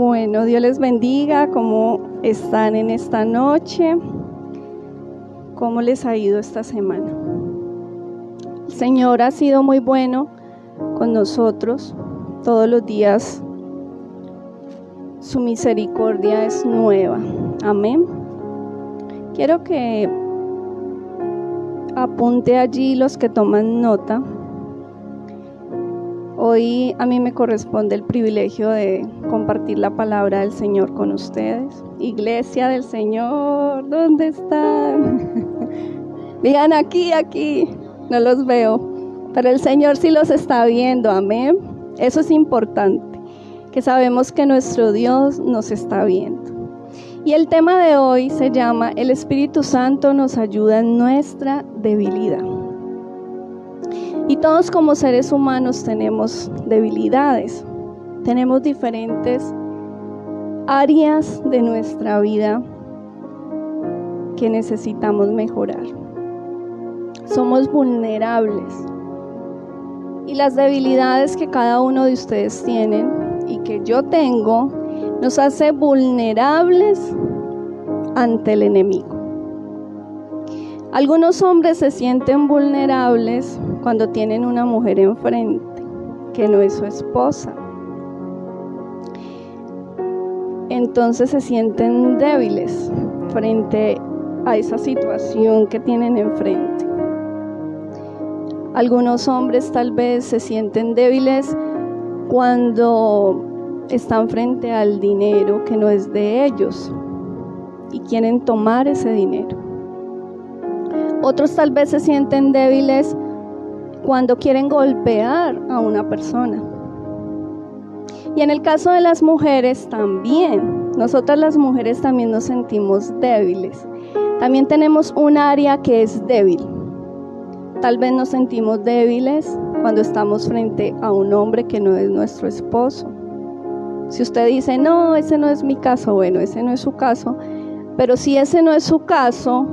Bueno, Dios les bendiga. ¿Cómo están en esta noche? ¿Cómo les ha ido esta semana? El Señor ha sido muy bueno con nosotros. Todos los días su misericordia es nueva. Amén. Quiero que apunte allí los que toman nota. Hoy a mí me corresponde el privilegio de compartir la palabra del Señor con ustedes. Iglesia del Señor, ¿dónde están? Digan aquí, no los veo, pero el Señor sí los está viendo, amén. Eso es importante, que sabemos que nuestro Dios nos está viendo. Y el tema de hoy se llama El Espíritu Santo nos ayuda en nuestra debilidad. Y todos como seres humanos tenemos debilidades, tenemos diferentes áreas de nuestra vida que necesitamos mejorar. Somos vulnerables y las debilidades que cada uno de ustedes tienen y que yo tengo nos hace vulnerables ante el enemigo. Algunos hombres se sienten vulnerables cuando tienen una mujer enfrente que no es su esposa. Entonces se sienten débiles frente a esa situación que tienen enfrente. Algunos hombres tal vez se sienten débiles cuando están frente al dinero que no es de ellos y quieren tomar ese dinero. Otros tal vez se sienten débiles cuando quieren golpear a una persona. Y en el caso de las mujeres también, nosotras las mujeres también nos sentimos débiles. También tenemos un área que es débil. Tal vez nos sentimos débiles cuando estamos frente a un hombre que no es nuestro esposo. Si usted dice, no, ese no es mi caso, bueno, ese no es su caso, pero si ese no es su caso,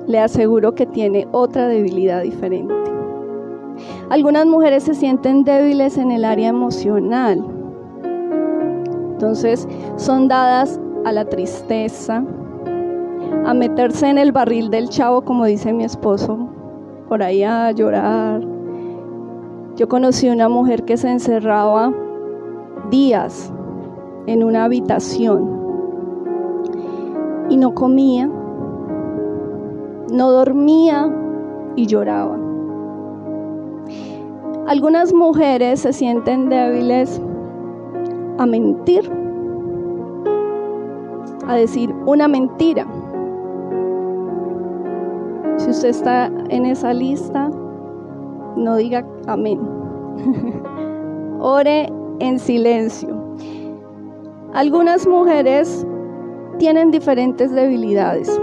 le aseguro que tiene otra debilidad diferente. Algunas mujeres se sienten débiles en el área emocional. Entonces son dadas a la tristeza, a meterse en el barril del chavo, como dice mi esposo, por ahí a llorar. Yo conocí una mujer que se encerraba días en una habitación y no comía, no dormía y lloraba. Algunas mujeres se sienten débiles a mentir, a decir una mentira. Si usted está en esa lista, no diga amén. Ore en silencio. Algunas mujeres tienen diferentes debilidades.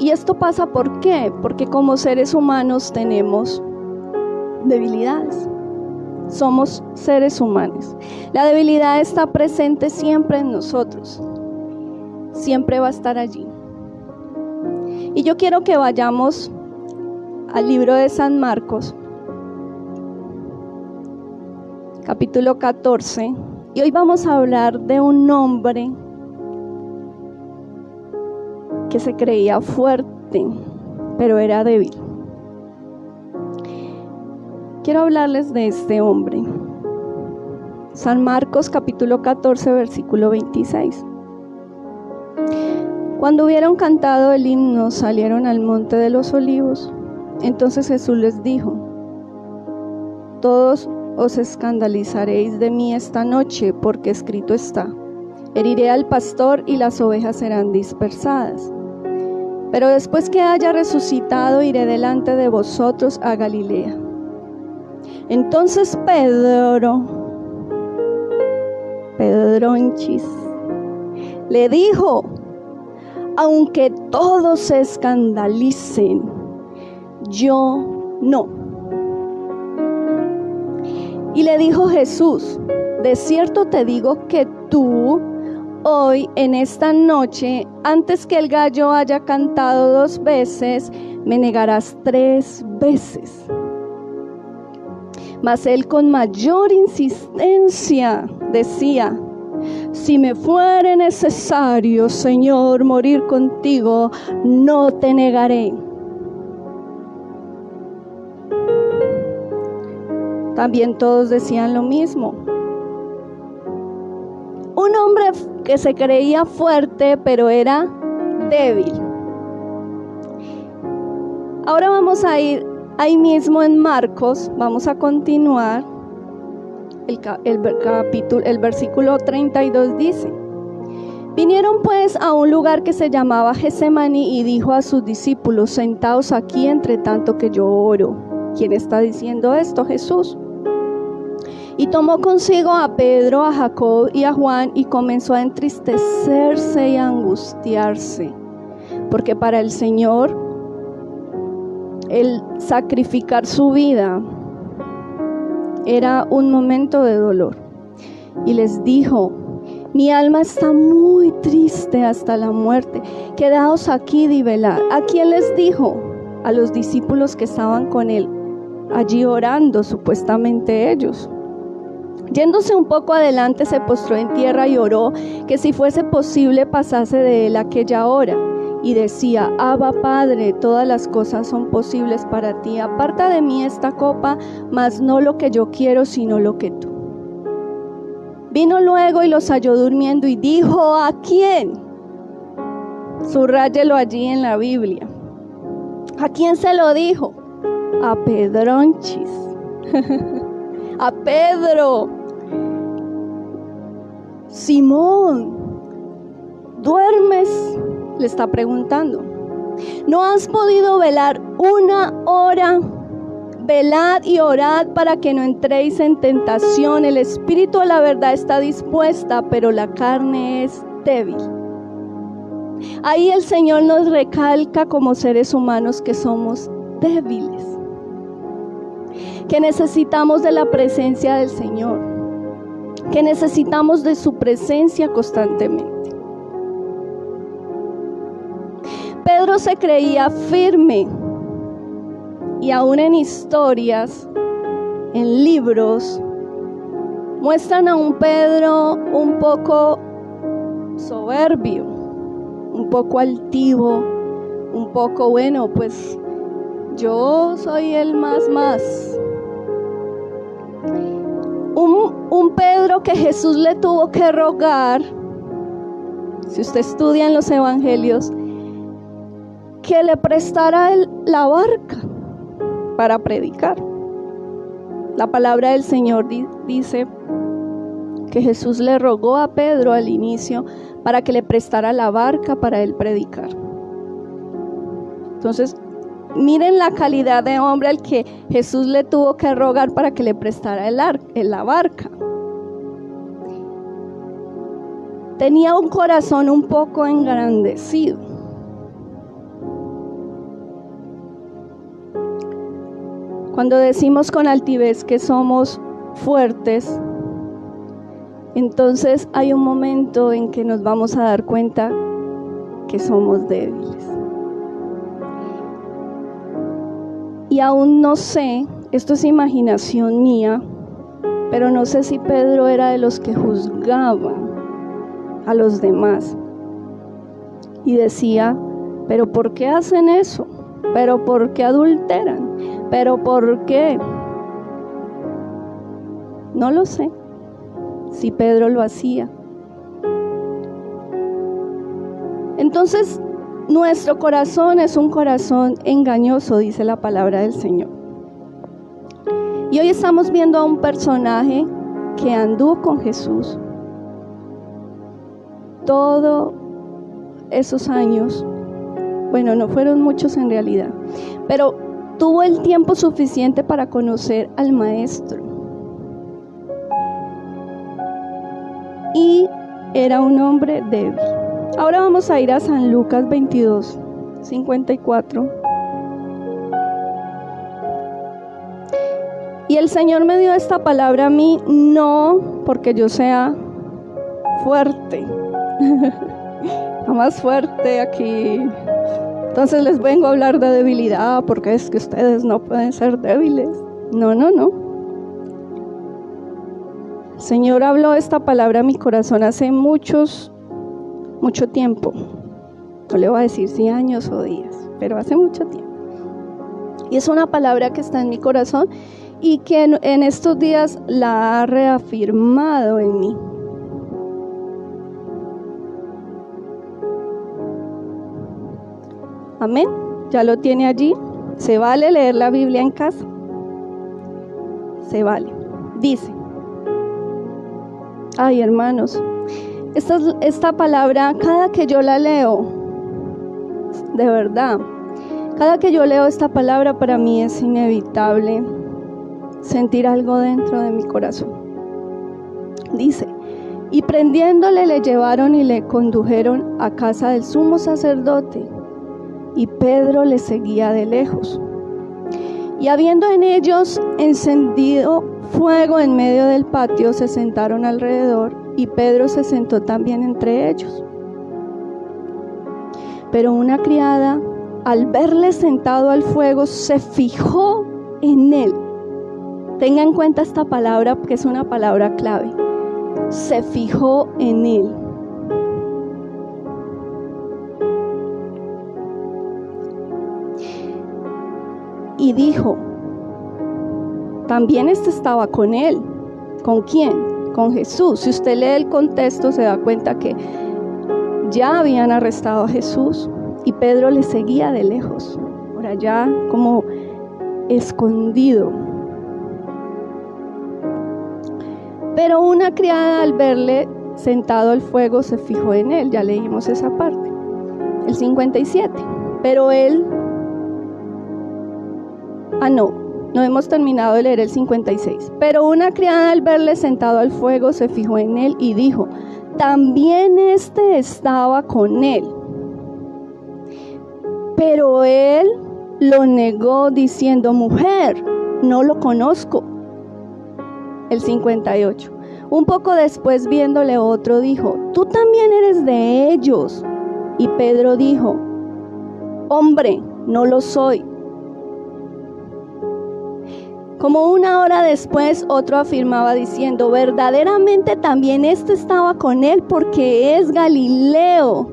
Y esto pasa ¿por qué? Porque como seres humanos tenemos debilidades. Somos seres humanos. La debilidad está presente siempre en nosotros. Siempre va a estar allí. Y yo quiero que vayamos al libro de San Marcos, capítulo 14. Y hoy vamos a hablar de un hombre que se creía fuerte, pero era débil. Quiero hablarles de este hombre. San Marcos capítulo 14, versículo 26. Cuando hubieron cantado el himno, salieron al monte de los olivos. Entonces Jesús les dijo: todos os escandalizaréis de mí esta noche, porque escrito está: heriré al pastor y las ovejas serán dispersadas. Pero después que haya resucitado, iré delante de vosotros a Galilea. Entonces Pedronchis, le dijo: aunque todos se escandalicen, yo no. Y le dijo Jesús: de cierto te digo que tú, hoy en esta noche, antes que el gallo haya cantado 2 veces, me negarás 3 veces. Mas él con mayor insistencia decía: Si me fuere necesario, Señor, morir contigo, no te negaré. También todos decían lo mismo. Un hombre que se creía fuerte, pero era débil. Ahora vamos a ir ahí mismo en Marcos, vamos a continuar. El versículo 32 dice: vinieron pues a un lugar que se llamaba Getsemaní y dijo a sus discípulos: sentaos aquí entre tanto que yo oro. ¿Quién está diciendo esto? Jesús. Y tomó consigo a Pedro, a Jacob y a Juan y comenzó a entristecerse y a angustiarse, porque para el Señor el sacrificar su vida era un momento de dolor. Y les dijo: mi alma está muy triste hasta la muerte, quedaos aquí y velad. ¿A quién les dijo? A los discípulos que estaban con él, allí orando, supuestamente ellos. Yéndose un poco adelante, se postró en tierra y oró que si fuese posible pasase de él aquella hora. Y decía: Abba, Padre, todas las cosas son posibles para ti. Aparta de mí esta copa, mas no lo que yo quiero, sino lo que tú. Vino luego y los halló durmiendo y dijo: ¿a quién? Subráyelo allí en la Biblia. ¿A quién se lo dijo? A Pedronchis. A Pedro. Simón, ¿duermes? Le está preguntando. ¿No has podido velar una hora? Velad y orad para que no entréis en tentación. El espíritu a la verdad está dispuesta, pero la carne es débil. Ahí el Señor nos recalca como seres humanos que somos débiles, que necesitamos de la presencia del Señor, que necesitamos de su presencia constantemente. Pedro se creía firme, y aún en historias, en libros, muestran a un Pedro un poco soberbio, un poco altivo, un poco, bueno, pues yo soy el más. Un Pedro que Jesús le tuvo que rogar, si usted estudia en los evangelios, que le prestara la barca para predicar. La palabra del Señor dice que Jesús le rogó a Pedro al inicio para que le prestara la barca para él predicar. Entonces, miren la calidad de hombre al que Jesús le tuvo que rogar para que le prestara la barca. Tenía un corazón un poco engrandecido. Cuando decimos con altivez que somos fuertes, entonces hay un momento en que nos vamos a dar cuenta que somos débiles. Y aún no sé, esto es imaginación mía, pero no sé si Pedro era de los que juzgaban a los demás y decía: ¿pero por qué hacen eso? ¿Pero por qué adulteran? ¿Pero por qué? No lo sé si Pedro lo hacía. Entonces, nuestro corazón es un corazón engañoso, dice la palabra del Señor. Y hoy estamos viendo a un personaje que anduvo con Jesús todos esos años. Bueno, no fueron muchos en realidad, pero tuvo el tiempo suficiente para conocer al Maestro. Y era un hombre débil. Ahora vamos a ir a San Lucas 22, 54. Y el Señor me dio esta palabra a mí, no porque yo sea fuerte, la más fuerte aquí. Entonces les vengo a hablar de debilidad porque es que ustedes no pueden ser débiles. No. El Señor habló esta palabra a mi corazón hace mucho tiempo. No le voy a decir si años o días, pero hace mucho tiempo. Y es una palabra que está en mi corazón y que en estos días la ha reafirmado en mí. Amén. ¿Ya lo tiene allí? ¿Se vale leer la Biblia en casa? Se vale. Dice, ay hermanos, esta palabra, cada que yo la leo, de verdad, cada que yo leo esta palabra, para mí es inevitable sentir algo dentro de mi corazón. Dice, y prendiéndole le llevaron y le condujeron a casa del sumo sacerdote, y Pedro le seguía de lejos. Y habiendo en ellos encendido fuego en medio del patio, se sentaron alrededor, y Pedro se sentó también entre ellos. Pero una criada, al verle sentado al fuego, se fijó en él. Tenga en cuenta esta palabra, porque es una palabra clave. Se fijó en él. Y dijo, también estaba con él. ¿Con quién? Con Jesús. Si usted lee el contexto, se da cuenta que ya habían arrestado a Jesús y Pedro le seguía de lejos, por allá como escondido. Pero una criada, al verle sentado al fuego, se fijó en él. Ya leímos esa parte. El 57. Pero él... no hemos terminado de leer el 56. Pero una criada, al verle sentado al fuego, se fijó en él y dijo, también estaba con él. Pero él lo negó diciendo, mujer, no lo conozco. El 58. Un poco después, viéndole otro, dijo, tú también eres de ellos. Y Pedro dijo, hombre, no lo soy. Como una hora después, otro afirmaba diciendo, verdaderamente también estaba con él, porque es Galileo.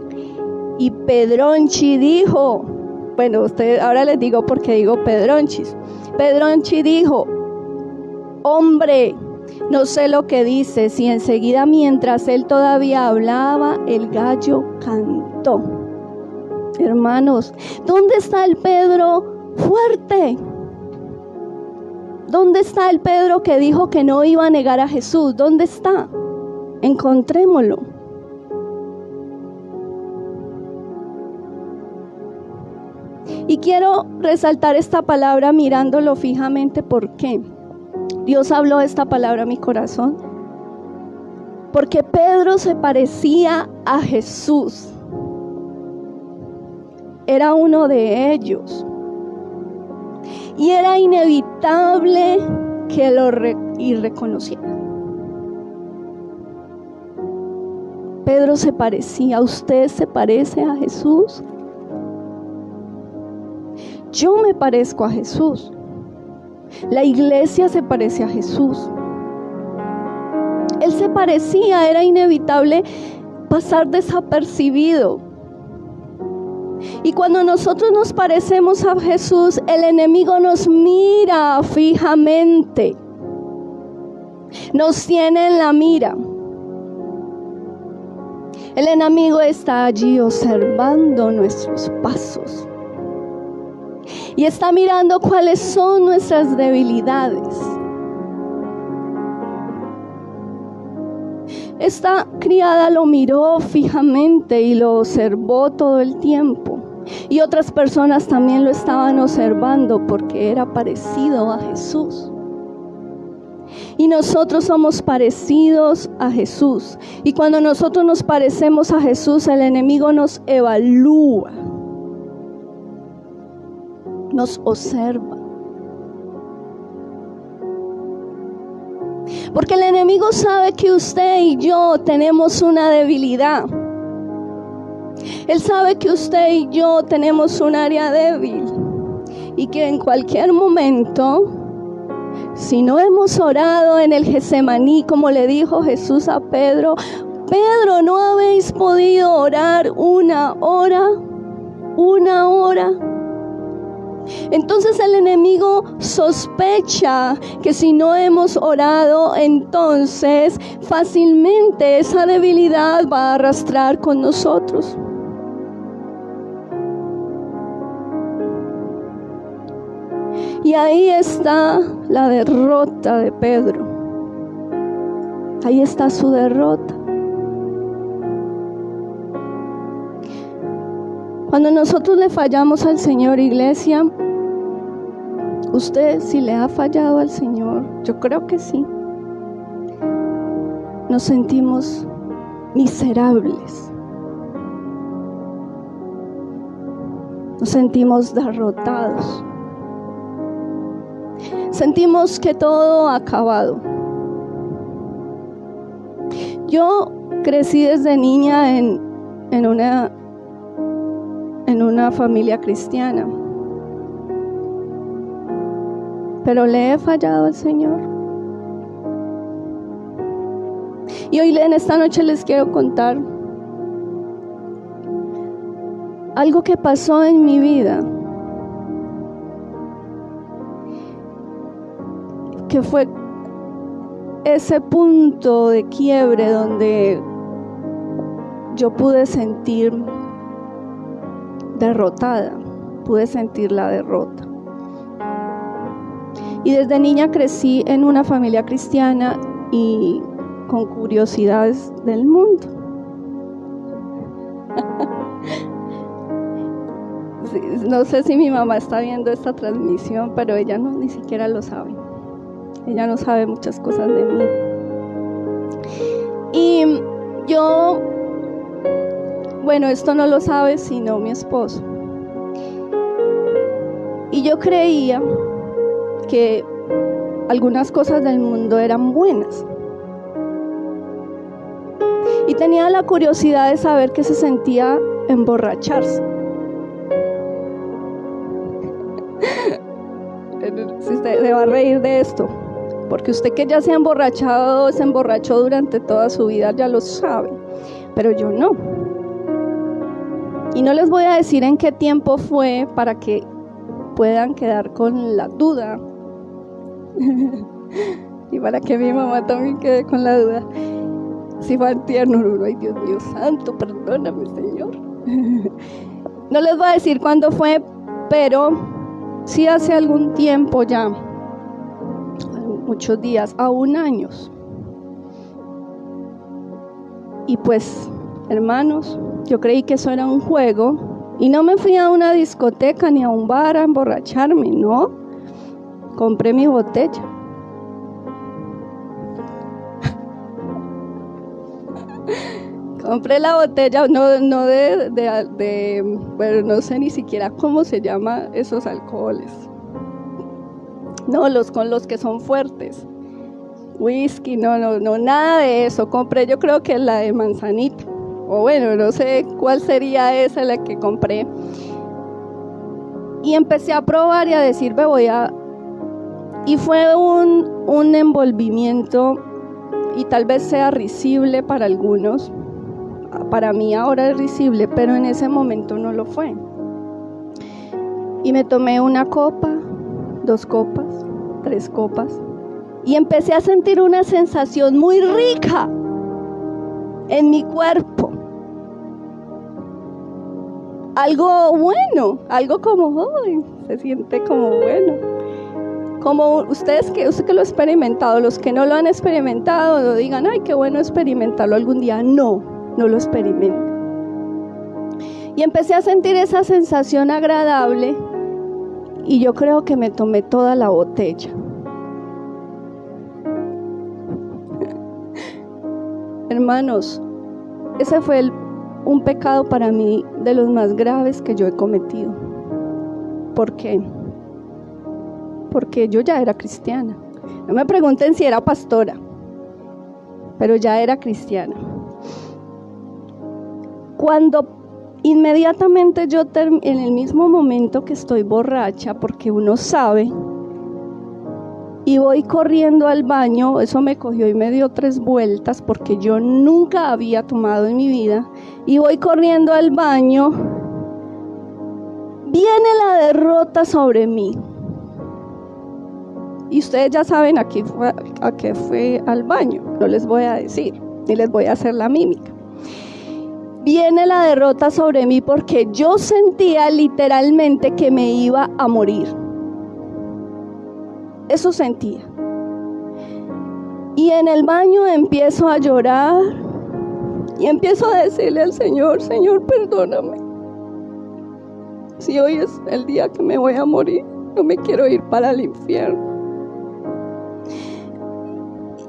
Y Pedronchi dijo, bueno, ahora les digo porque digo Pedronchis. Pedronchi dijo, hombre, no sé lo que dices. Y enseguida, mientras él todavía hablaba, el gallo cantó. Hermanos, ¿dónde está el Pedro fuerte? ¿Dónde está el Pedro que dijo que no iba a negar a Jesús? ¿Dónde está? Encontrémoslo. Y quiero resaltar esta palabra mirándolo fijamente. ¿Por qué? Dios habló esta palabra a mi corazón. Porque Pedro se parecía a Jesús. Era uno de ellos. Y era inevitable que lo reconociera. Pedro se parecía. ¿Usted se parece a Jesús? Yo me parezco a Jesús. La iglesia se parece a Jesús. Él se parecía, era inevitable pasar desapercibido. Y cuando nosotros nos parecemos a Jesús, el enemigo nos mira fijamente. Nos tiene en la mira. El enemigo está allí observando nuestros pasos. Y está mirando cuáles son nuestras debilidades. Esta criada lo miró fijamente y lo observó todo el tiempo. Y otras personas también lo estaban observando porque era parecido a Jesús. Y nosotros somos parecidos a Jesús. Y cuando nosotros nos parecemos a Jesús, el enemigo nos evalúa, nos observa. Porque el enemigo sabe que usted y yo tenemos una debilidad. Él sabe que usted y yo tenemos un área débil y que en cualquier momento Si no hemos orado en el Getsemaní, como le dijo Jesús a Pedro, Pedro, ¿no habéis podido orar una hora? Una hora. Entonces el enemigo sospecha que si no hemos orado, entonces fácilmente esa debilidad va a arrastrar con nosotros. Y ahí está la derrota de Pedro. Ahí está su derrota. Cuando nosotros le fallamos al Señor, iglesia, usted si le ha fallado al Señor, yo creo que sí, nos sentimos miserables, nos sentimos derrotados, sentimos que todo ha acabado. Yo crecí desde niña en una familia cristiana, pero le he fallado al Señor. Y hoy en esta noche les quiero contar algo que pasó en mi vida, que fue ese punto de quiebre donde yo pude sentir derrotada, pude sentir la derrota. Y desde niña crecí en una familia cristiana y con curiosidades del mundo. No sé si mi mamá está viendo esta transmisión, pero ella no, ni siquiera lo sabe. Ella no sabe muchas cosas de mí. Y yo, bueno, esto no lo sabe sino mi esposo. Y yo creía que algunas cosas del mundo eran buenas. Y tenía la curiosidad de saber qué se sentía emborracharse. Si usted se va a reír de esto, porque usted que ya se ha emborrachado, se emborrachó durante toda su vida, ya lo sabe, pero yo no. Y no les voy a decir en qué tiempo fue para que puedan quedar con la duda. Y para que mi mamá también quede con la duda. Si fue antier, no, ay Dios mío santo, perdóname Señor. No les voy a decir cuándo fue, pero sí hace algún tiempo ya, muchos días, aún años. Y pues, hermanos, yo creí que eso era un juego y no me fui a una discoteca ni a un bar a emborracharme, no. Compré mi botella. Compré la botella, no bueno, no sé ni siquiera cómo se llama esos alcoholes. No, con los que son fuertes. Whisky, no, nada de eso. Compré, yo creo que la de manzanita. O bueno, no sé cuál sería esa la que compré. Y empecé a probar y a decir, y fue un envolvimiento, y tal vez sea risible para algunos. Para mí ahora es risible, pero en ese momento no lo fue. Y me tomé una copa, 2 copas, 3 copas, y empecé a sentir una sensación muy rica en mi cuerpo. Algo bueno, algo como, se siente como bueno. Como usted que lo ha experimentado, los que no lo han experimentado, no digan, ay, qué bueno experimentarlo algún día. No lo experimente. Y empecé a sentir esa sensación agradable y yo creo que me tomé toda la botella. Hermanos, ese fue un pecado para mí de los más graves que yo he cometido. ¿Por qué? Porque yo ya era cristiana. No me pregunten si era pastora, pero ya era cristiana. Cuando inmediatamente en el mismo momento que estoy borracha, porque uno sabe, y voy corriendo al baño. Eso me cogió y me dio 3 vueltas porque yo nunca había tomado en mi vida. Y voy corriendo al baño. Viene la derrota sobre mí. Y ustedes ya saben a qué fue al baño. No les voy a decir, ni les voy a hacer la mímica. Viene la derrota sobre mí porque yo sentía literalmente que me iba a morir. Eso sentía. Y en el baño empiezo a llorar y empiezo a decirle al Señor: Señor, perdóname. Si hoy es el día que me voy a morir, no me quiero ir para el infierno.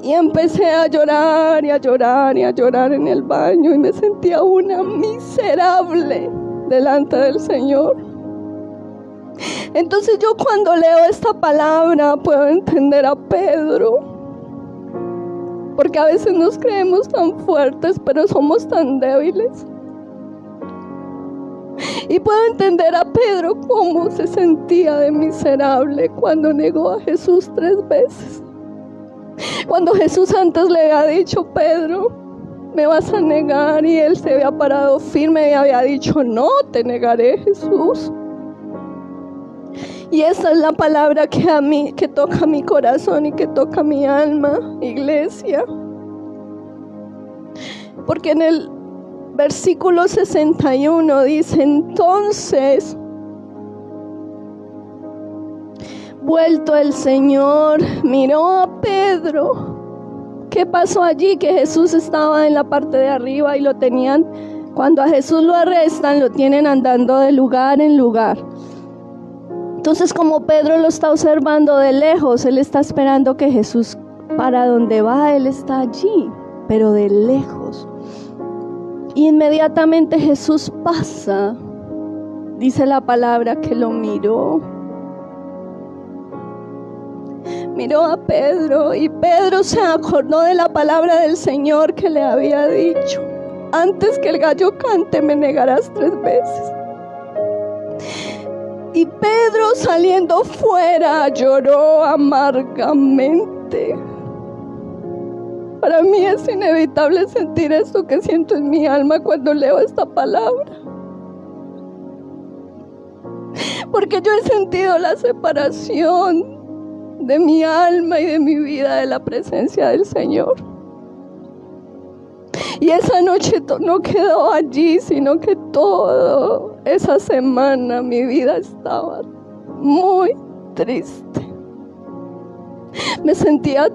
Y empecé a llorar y a llorar y a llorar en el baño y me sentía una miserable delante del Señor. Entonces yo cuando leo esta palabra puedo entender a Pedro, porque a veces nos creemos tan fuertes pero somos tan débiles. Y puedo entender a Pedro cómo se sentía de miserable cuando negó a Jesús 3 veces. Cuando Jesús antes le había dicho: Pedro, me vas a negar, y él se había parado firme y había dicho: no te negaré, Jesús. Y esa es la palabra que toca mi corazón y que toca mi alma, iglesia. Porque en el versículo 61 dice: entonces, vuelto el Señor, miró a Pedro. ¿Qué pasó allí? Que Jesús estaba en la parte de arriba y lo tenían, cuando a Jesús lo arrestan, lo tienen andando de lugar en lugar. Entonces, como Pedro lo está observando de lejos, él está esperando que Jesús, para donde va, él está allí, pero de lejos. Inmediatamente Jesús pasa, dice la palabra que lo miró. Miró a Pedro y Pedro se acordó de la palabra del Señor que le había dicho: antes que el gallo cante me negarás 3 veces. Y Pedro, saliendo fuera, lloró amargamente. Para mí es inevitable sentir esto que siento en mi alma cuando leo esta palabra, porque yo he sentido la separación de mi alma y de mi vida de la presencia del Señor. Y esa noche no quedó allí, sino que toda esa semana mi vida estaba muy triste. Me sentía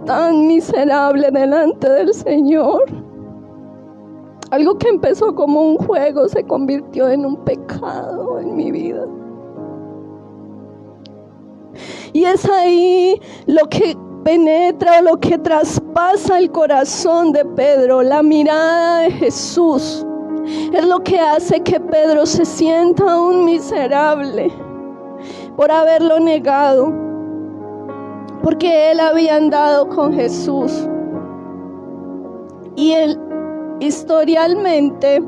tan miserable delante del Señor. Algo que empezó como un juego se convirtió en un pecado en mi vida. Y es ahí lo que penetra, lo que traspasa el corazón de Pedro, la mirada de Jesús. Es lo que hace que Pedro se sienta un miserable por haberlo negado, porque él había andado con Jesús. Y él, historialmente,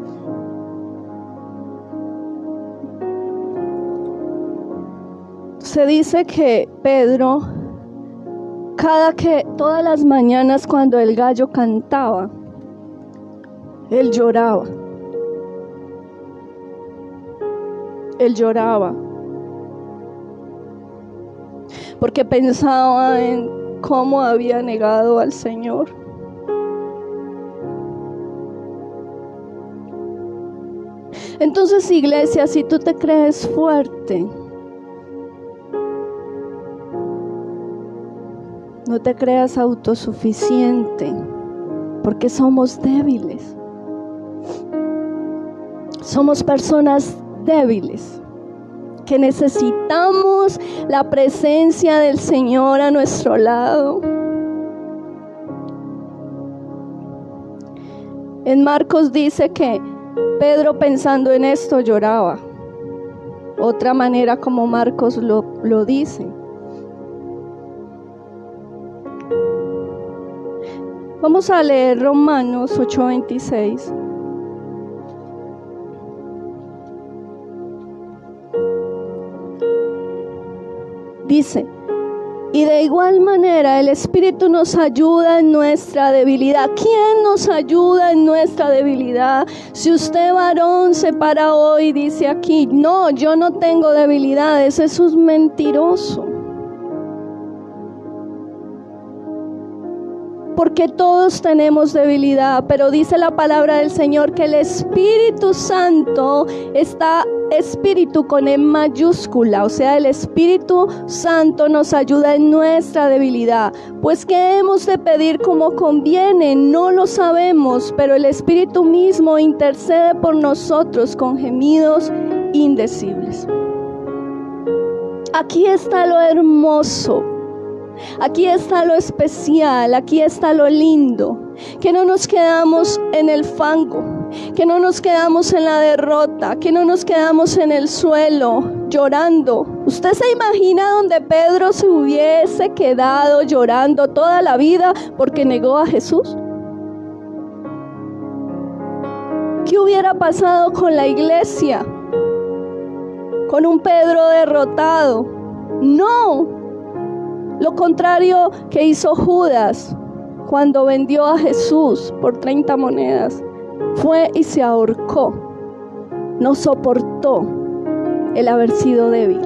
se dice que Pedro, todas las mañanas cuando el gallo cantaba, él lloraba. Él lloraba porque pensaba en cómo había negado al Señor. Entonces, iglesia, si tú te crees fuerte, no te creas autosuficiente, porque somos débiles. Somos personas débiles que necesitamos la presencia del Señor a nuestro lado. En Marcos dice que Pedro, pensando en esto, lloraba. Otra manera como Marcos lo dice. Vamos a leer Romanos 8:26. Dice: Y de igual manera el Espíritu nos ayuda en nuestra debilidad. ¿Quién nos ayuda en nuestra debilidad? Si usted varón se para hoy y dice aquí, no, yo no tengo debilidades, eso es mentiroso. Porque todos tenemos debilidad, pero dice la palabra del Señor que el Espíritu Santo está Espíritu con E mayúscula, o sea, el Espíritu Santo nos ayuda en nuestra debilidad. Pues ¿qué hemos de pedir como conviene? No lo sabemos, pero el Espíritu mismo intercede por nosotros con gemidos indecibles. Aquí está lo hermoso. Aquí está lo especial, aquí está lo lindo, que no nos quedamos en el fango, que no nos quedamos en la derrota, que no nos quedamos en el suelo llorando. ¿Usted se imagina donde Pedro se hubiese quedado llorando toda la vida porque negó a Jesús? ¿Qué hubiera pasado con la iglesia? ¿Con un Pedro derrotado? No. Lo contrario que hizo Judas cuando vendió a Jesús por 30 monedas. Fue y se ahorcó. No soportó el haber sido débil.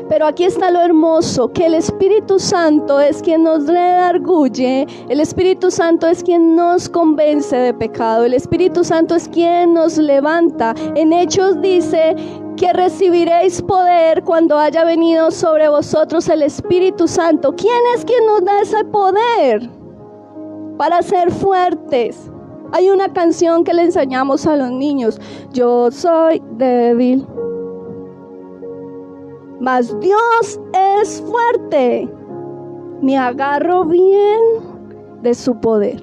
Pero aquí está lo hermoso, que el Espíritu Santo es quien nos redarguye, el Espíritu Santo es quien nos convence de pecado, el Espíritu Santo es quien nos levanta. En Hechos dice que recibiréis poder cuando haya venido sobre vosotros el Espíritu Santo. ¿Quién es quien nos da ese poder para ser fuertes? Hay una canción que le enseñamos a los niños: yo soy débil, mas Dios es fuerte, me agarro bien de su poder.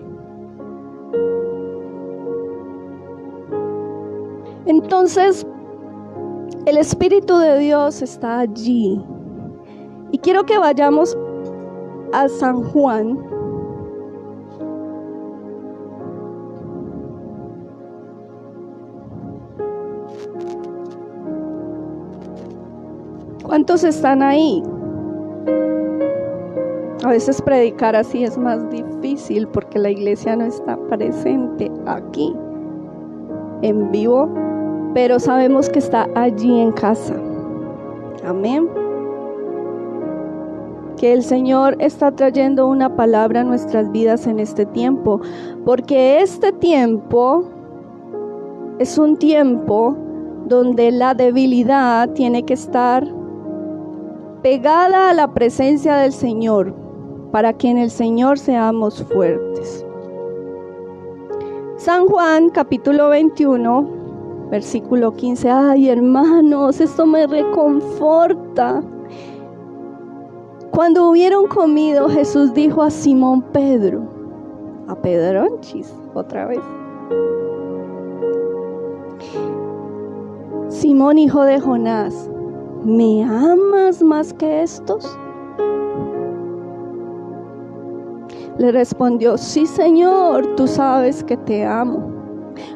Entonces, el Espíritu de Dios está allí. Y quiero que vayamos a San Juan. ¿Cuántos están ahí? A veces predicar así es más difícil porque la iglesia no está presente aquí, en vivo, pero sabemos que está allí en casa. Amén. Que el Señor está trayendo una palabra a nuestras vidas en este tiempo, porque este tiempo es un tiempo donde la debilidad tiene que estar pegada a la presencia del Señor, para que en el Señor seamos fuertes. San Juan capítulo 21, versículo 15. Ay, hermanos, esto me reconforta. Cuando hubieron comido, Jesús dijo a Simón Pedro, a Pedronchis, otra vez: Simón, hijo de Jonás, ¿me amas más que estos? Le respondió: sí, Señor, tú sabes que te amo.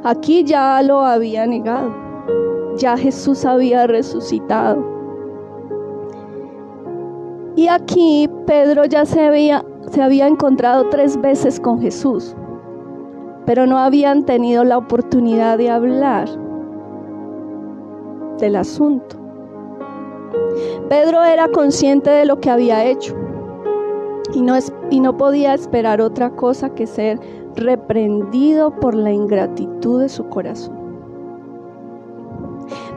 Aquí ya lo había negado. Ya Jesús había resucitado. Y aquí Pedro ya se había encontrado 3 veces con Jesús, pero no habían tenido la oportunidad de hablar del asunto. Pedro era consciente de lo que había hecho y no podía esperar otra cosa que ser reprendido por la ingratitud de su corazón.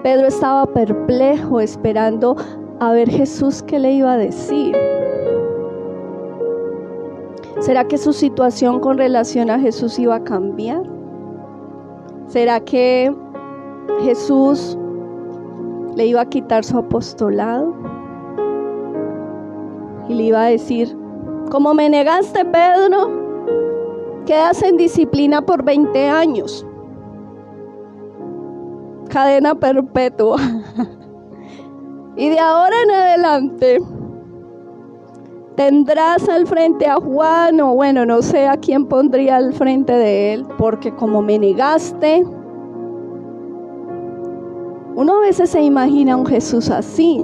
Pedro estaba perplejo, esperando a ver Jesús qué le iba a decir. ¿Será que su situación con relación a Jesús iba a cambiar? ¿Será que Jesús le iba a quitar su apostolado? Y le iba a decir: como me negaste, Pedro, quedas en disciplina por 20 años. Cadena perpetua. Y de ahora en adelante tendrás al frente a Juan, o bueno, no sé a quién pondría al frente de él, porque como me negaste. Uno a veces se imagina un Jesús así,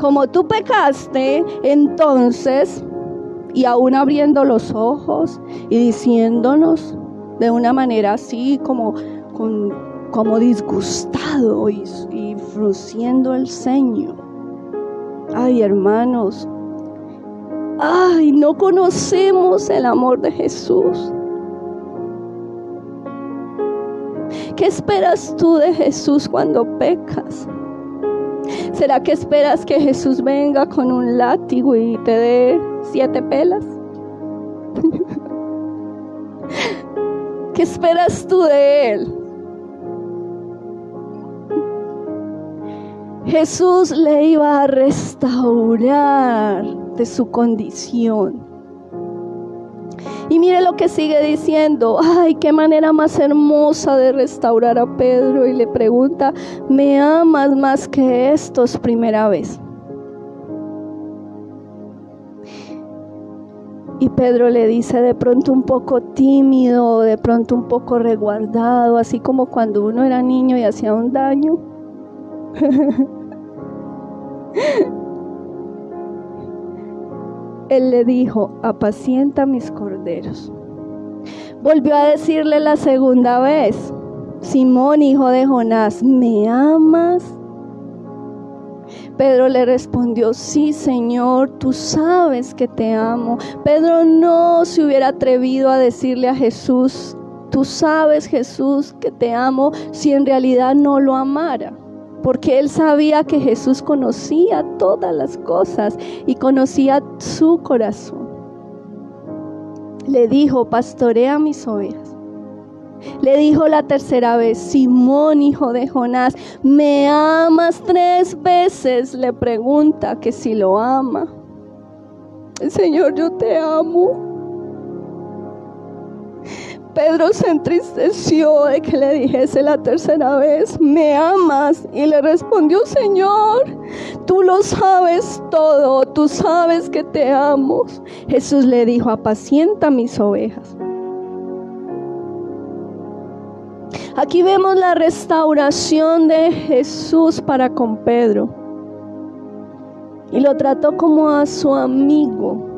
como tú pecaste, entonces, y aún abriendo los ojos y diciéndonos de una manera así como disgustado y frunciendo el ceño. Ay, hermanos, no conocemos el amor de Jesús. ¿Qué esperas tú de Jesús cuando pecas? ¿Será que esperas que Jesús venga con un látigo y te dé 7 pelas? ¿Qué esperas tú de Él? Jesús le iba a restaurar de su condición. Y mire lo que sigue diciendo. Ay, qué manera más hermosa de restaurar a Pedro. Y le pregunta, ¿me amas más que estos primera vez? Y Pedro le dice, de pronto un poco tímido, de pronto un poco resguardado, así como cuando uno era niño y hacía un daño. Él le dijo, apacienta mis corderos. Volvió a decirle la segunda vez, Simón, hijo de Jonás, ¿me amas? Pedro le respondió, sí, Señor, tú sabes que te amo. Pedro no se hubiera atrevido a decirle a Jesús, tú sabes, Jesús, que te amo, si en realidad no lo amara. Porque él sabía que Jesús conocía todas las cosas y conocía su corazón. Le dijo, pastorea mis ovejas. Le dijo la tercera vez, Simón, hijo de Jonás, ¿me amas? 3 veces le pregunta que si lo ama. Señor, yo te amo. Pedro se entristeció de que le dijese la tercera vez, ¿me amas? Y le respondió, Señor, tú lo sabes todo, tú sabes que te amo. Jesús le dijo, apacienta mis ovejas. Aquí vemos la restauración de Jesús para con Pedro. Y lo trató como a su amigo.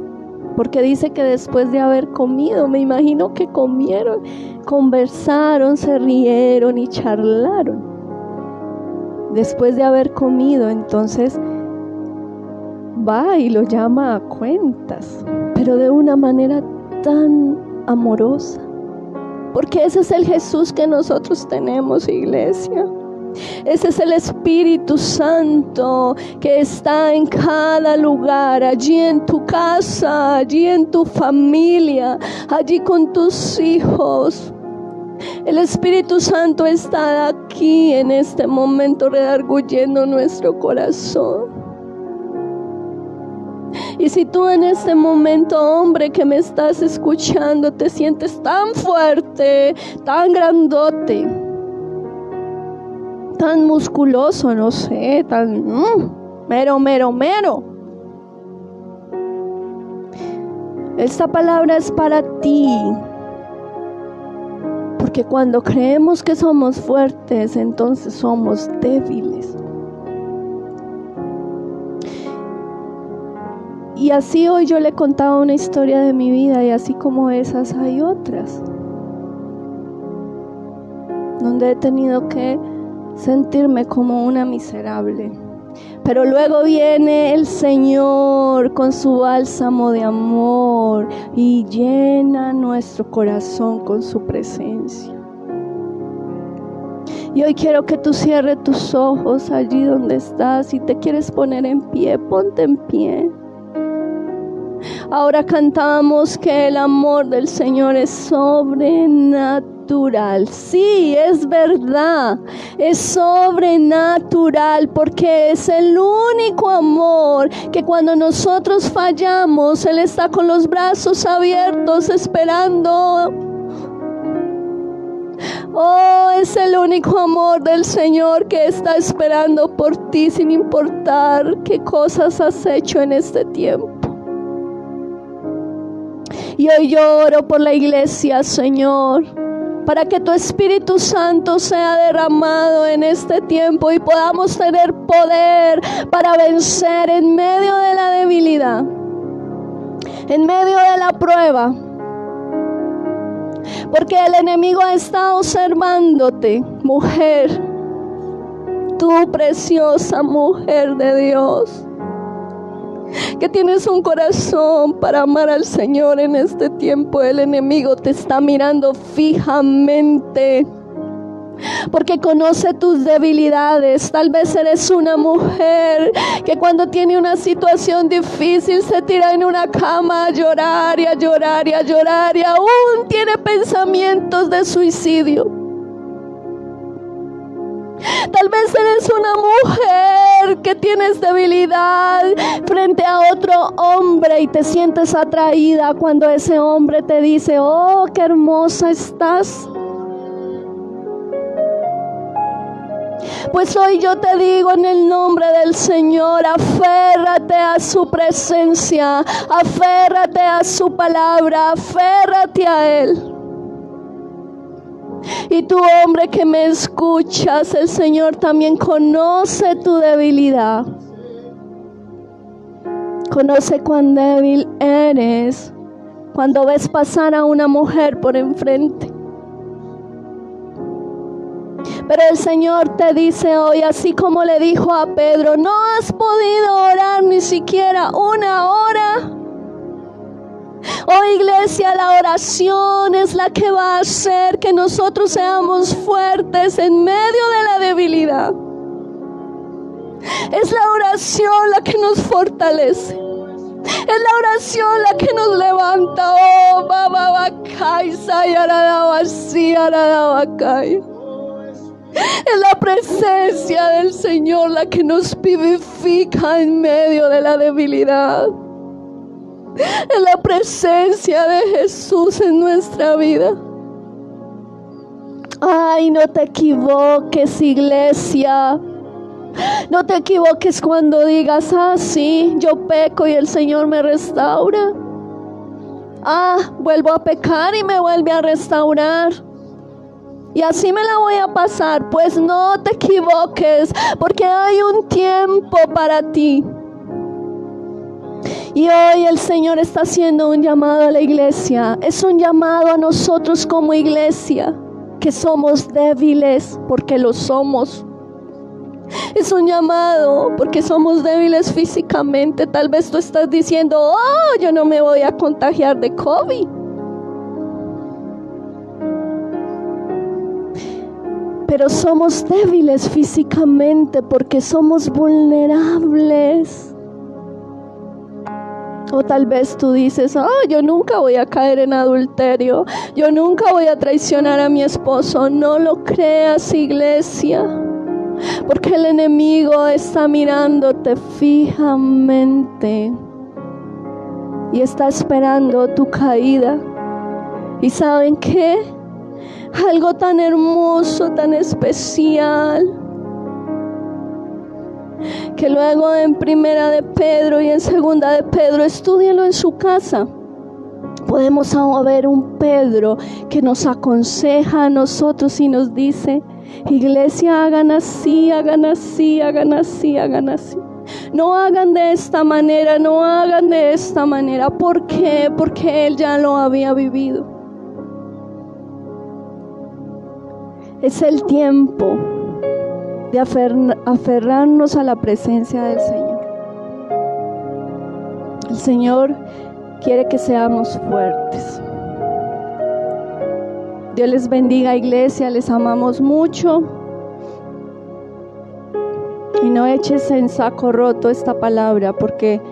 Porque dice que después de haber comido, me imagino que comieron, conversaron, se rieron y charlaron. Después de haber comido, entonces va y lo llama a cuentas, pero de una manera tan amorosa. Porque ese es el Jesús que nosotros tenemos, iglesia. Ese es el Espíritu Santo que está en cada lugar, allí en tu casa, allí en tu familia, allí con tus hijos. El Espíritu Santo está aquí en este momento redarguyendo nuestro corazón. Y si tú en este momento, hombre que me estás escuchando, te sientes tan fuerte, tan grandote, tan musculoso, no sé, tan mero. Esta palabra es para ti. Porque cuando creemos que somos fuertes, entonces somos débiles. Y así hoy yo le contaba una historia de mi vida, y así como esas hay otras, donde he tenido que sentirme como una miserable. Pero luego viene el Señor con su bálsamo de amor y llena nuestro corazón con su presencia. Y hoy quiero que tú cierres tus ojos allí donde estás. Si te quieres poner en pie, ponte en pie. Ahora cantamos que el amor del Señor es sobrenatural. Sí, es verdad, es sobrenatural, porque es el único amor que cuando nosotros fallamos, Él está con los brazos abiertos esperando. Oh, es el único amor del Señor que está esperando por ti, sin importar qué cosas has hecho en este tiempo. Y hoy yo oro por la iglesia, Señor. para que tu Espíritu Santo sea derramado en este tiempo y podamos tener poder para vencer en medio de la debilidad, en medio de la prueba. Porque el enemigo está observándote, mujer, tú preciosa mujer de Dios, que tienes un corazón para amar al Señor en este tiempo. El enemigo te está mirando fijamente porque conoce tus debilidades. Tal vez eres una mujer que cuando tiene una situación difícil se tira en una cama a llorar y a llorar y a llorar, y aún tiene pensamientos de suicidio. Tal vez eres una mujer que tienes debilidad frente a otro hombre y te sientes atraída cuando ese hombre te dice: oh, qué hermosa estás. Pues hoy yo te digo en el nombre del Señor, aférrate a su presencia, aférrate a su palabra, aférrate a Él. Y tú, hombre que me escuchas, el Señor también conoce tu debilidad. Conoce cuán débil eres cuando ves pasar a una mujer por enfrente. Pero el Señor te dice hoy, así como le dijo a Pedro: no has podido orar ni siquiera una hora. Oh, iglesia, la oración es la que va a hacer que nosotros seamos fuertes en medio de la debilidad. Es la oración la que nos fortalece. Es la oración la que nos levanta. Oh, bababacay, sayarabasí, arabacay. Es la presencia del Señor la que nos vivifica en medio de la debilidad. Es la presencia de Jesús en nuestra vida. Ay, no te equivoques, iglesia. No te equivoques cuando digas: ah, sí, yo peco y el Señor me restaura. Ah, vuelvo a pecar y me vuelve a restaurar. Y así me la voy a pasar. Pues no te equivoques, porque hay un tiempo para ti. Y hoy el Señor está haciendo un llamado a la iglesia. Es un llamado a nosotros como iglesia, que somos débiles, porque lo somos. Es un llamado porque somos débiles físicamente. Tal vez tú estás diciendo: oh, yo no me voy a contagiar de COVID. Pero somos débiles físicamente porque somos vulnerables. O tal vez tú dices: yo nunca voy a caer en adulterio, yo nunca voy a traicionar a mi esposo. No lo creas, iglesia, porque el enemigo está mirándote fijamente y está esperando tu caída. ¿Y saben qué? Algo tan hermoso, tan especial, que luego en Primera de Pedro y en Segunda de Pedro, estúdienlo en su casa, podemos ver un Pedro que nos aconseja a nosotros y nos dice: iglesia, hagan así, hagan así, hagan así, hagan así. No hagan de esta manera, no hagan de esta manera. ¿Por qué? Porque él ya lo había vivido. Es el tiempo de aferrarnos a la presencia del Señor. El Señor quiere que seamos fuertes. Dios les bendiga, iglesia, les amamos mucho. Y no eches en saco roto esta palabra, porque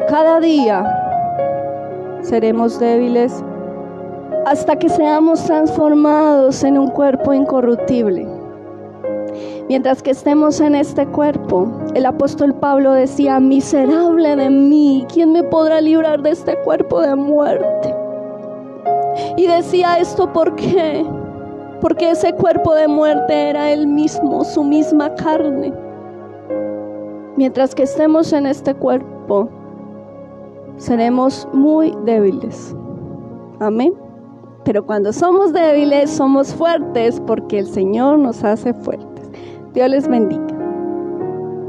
cada día seremos débiles hasta que seamos transformados en un cuerpo incorruptible. Mientras que estemos en este cuerpo, el apóstol Pablo decía: miserable de mí, ¿quién me podrá librar de este cuerpo de muerte? Y decía esto, ¿por qué? Porque ese cuerpo de muerte era él mismo, su misma carne. Mientras que estemos en este cuerpo, seremos muy débiles. Amén. Pero cuando somos débiles, somos fuertes porque el Señor nos hace fuertes. Dios les bendiga.